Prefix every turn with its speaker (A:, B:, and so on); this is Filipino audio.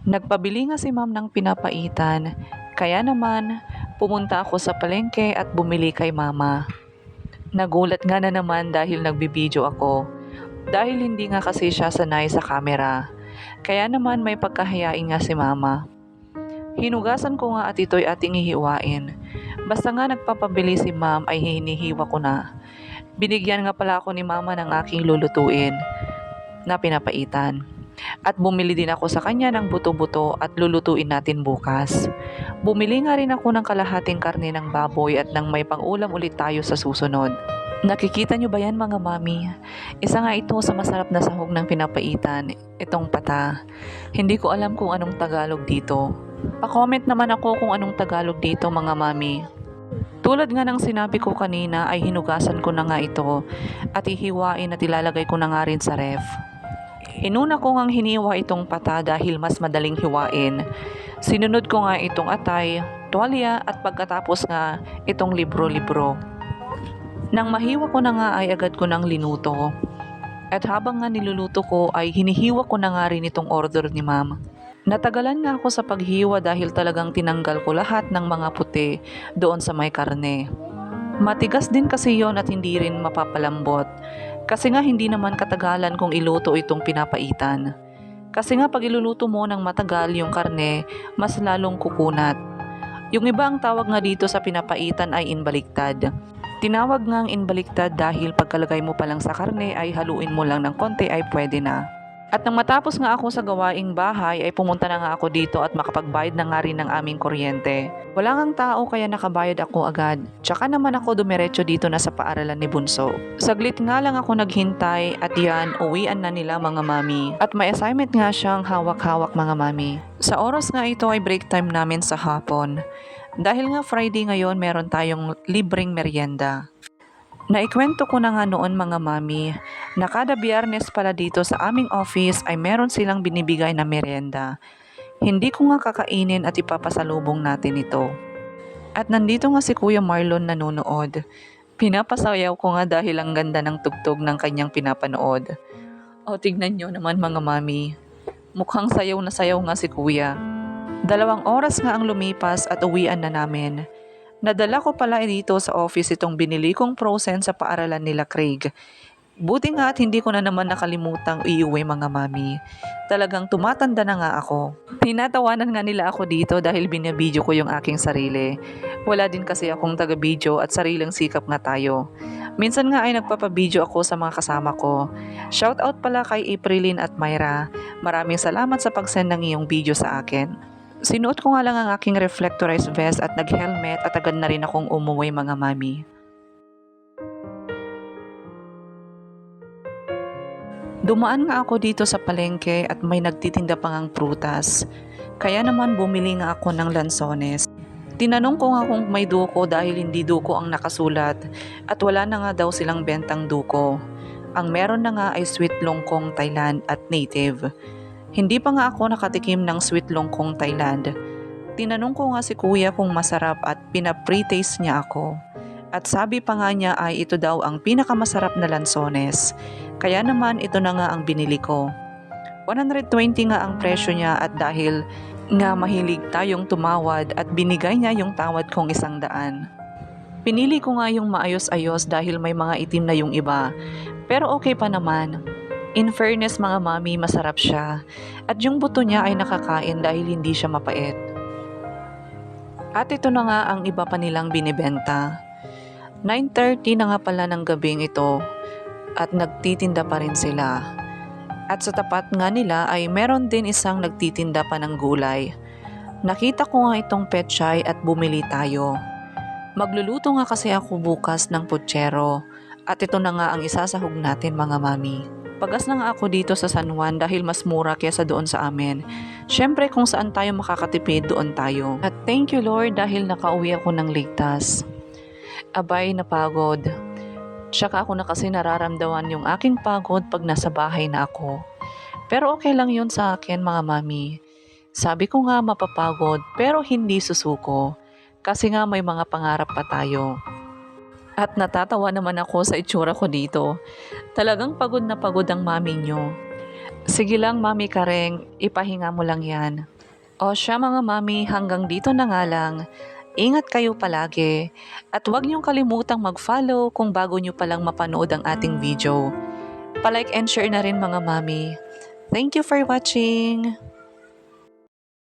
A: Nagpabili nga si ma'am ng pinapaitan, kaya naman pumunta ako sa palengke at bumili kay mama. Nagulat nga na naman dahil nagbibideo ako, dahil hindi nga kasi siya sanay sa camera. Kaya naman may pagkahiyain nga si mama. Hinugasan ko nga at ito'y ating hihiwain. Basta nga nagpapabili si ma'am ay hinihiwa ko na. Binigyan nga pala ako ni mama ng aking lulutuin na pinapaitan. At bumili din ako sa kanya ng buto-buto at lulutuin natin bukas. Bumili nga rin ako ng kalahating karne ng baboy at nang may pang-ulam ulit tayo sa susunod. Nakikita nyo ba yan mga mami? Isa nga ito sa masarap na sahog ng pinapaitan, itong pata. Hindi ko alam kung anong Tagalog dito. Pa-comment naman ako kung anong Tagalog dito mga mami. Tulad nga ng sinabi ko kanina ay hinugasan ko na nga ito at ihiwain at ilalagay ko na nga rin sa ref. Inuna ko ngang hiniwa itong pata dahil mas madaling hiwain. Sinunod ko nga itong atay, tuwalya at pagkatapos nga itong libro-libro. Nang mahiwa ko na nga ay agad ko nang linuto. At habang nga niluluto ko ay hinihiwa ko na nga rin itong order ni ma'am. Natagalan nga ako sa paghiwa dahil talagang tinanggal ko lahat ng mga puti doon sa may karne. Matigas din kasi yon at hindi rin mapapalambot. Kasi nga hindi naman katagalan kung iluto itong pinapaitan. Kasi nga pag iluluto mo ng matagal yung karne, mas lalong kukunat. Yung iba ang tawag nga dito sa pinapaitan ay inbaliktad. Tinawag nga ang inbaliktad dahil pagkalagay mo pa lang sa karne ay haluin mo lang ng konti ay pwede na. At nang matapos nga ako sa gawaing bahay ay pumunta na nga ako dito at makapagbayad na nga rin ng aming kuryente. Wala ngang tao kaya nakabayad ako agad. Tsaka naman ako dumiretso dito na sa paaralan ni Bunso. Saglit nga lang ako naghintay at yan, uwian na nila mga mami. At may assignment nga siyang hawak-hawak mga mami. Sa oras nga ito ay break time namin sa hapon. Dahil nga Friday ngayon meron tayong libreng merienda. Naikwento ko na nga noon mga mami na kada Biyernes pala dito sa aming office ay meron silang binibigay na merienda. Hindi ko nga kakainin at ipapasalubong natin ito. At nandito nga si Kuya Marlon nanonood. Pinapasayaw ko nga dahil ang ganda ng tugtog ng kanyang pinapanood. O tignan nyo naman mga mami. Mukhang sayaw na sayaw nga si Kuya. 2 oras nga ang lumipas at uwian na namin. Nadala ko pala dito sa office itong binili kong frozen sa paaralan nila Craig. Buti nga at hindi ko na naman nakalimutang iuwi mga mami. Talagang tumatanda na nga ako. Tinatawanan nga nila ako dito dahil binabidyo ko yung aking sarili. Wala din kasi akong taga-video at sariling sikap nga tayo. Minsan nga ay nagpapabidyo ako sa mga kasama ko. Shoutout pala kay Aprilyn at Myra. Maraming salamat sa pag-send ng iyong video sa akin. Sinuot ko nga lang ang aking reflectorized vest at nag-helmet at agad na rin akong umuwi mga mami. Dumaan nga ako dito sa palengke at may nagtitinda pa ngang prutas. Kaya naman bumili nga ako ng lansones. Tinanong ko nga kung may duko dahil hindi duko ang nakasulat at wala na nga daw silang bentang duko. Ang meron na nga ay sweet longkong Thailand at native. Hindi pa nga ako nakatikim ng sweet longkong Thailand. Tinanong ko nga si Kuya kung masarap at pina-pre-taste niya ako. At sabi pa nga niya ay ito daw ang pinakamasarap na lansones. Kaya naman ito na nga ang binili ko. 120 nga ang presyo niya at dahil nga mahilig tayong tumawad at binigay niya yung tawad kong 100. Pinili ko nga yung maayos-ayos dahil may mga itim na yung iba. Pero okay pa naman. In fairness mga mami, masarap siya. At yung buto niya ay nakakain dahil hindi siya mapait. At ito na nga ang iba pa nilang binibenta. 9:30 na nga pala ng gabing ito at nagtitinda pa rin sila. At sa tapat nga nila ay meron din isang nagtitinda pa ng gulay. Nakita ko nga itong pechay at bumili tayo. Magluluto nga kasi ako bukas ng putsero at ito na nga ang isasahog natin mga mami. Pagas na nga ako dito sa San Juan dahil mas mura kaysa doon sa amin. Syempre kung saan tayo makakatipid doon tayo. At thank you Lord dahil nakauwi ako ng ligtas. Abay napagod. Tsaka ako na kasi nararamdaman yung aking pagod pag nasa bahay na ako. Pero okay lang yun sa akin mga mami. Sabi ko nga mapapagod pero hindi susuko. Kasi nga may mga pangarap pa tayo. At natatawa naman ako sa itsura ko dito. Talagang pagod na pagod ang mami nyo. Sige lang, Mami Kareng, ipahinga mo lang yan. O siya mga mami, hanggang dito na nga lang. Ingat kayo palagi. At huwag niyong kalimutang mag-follow kung bago niyo palang mapanood ang ating video. Palike and share na rin mga mami. Thank you for watching!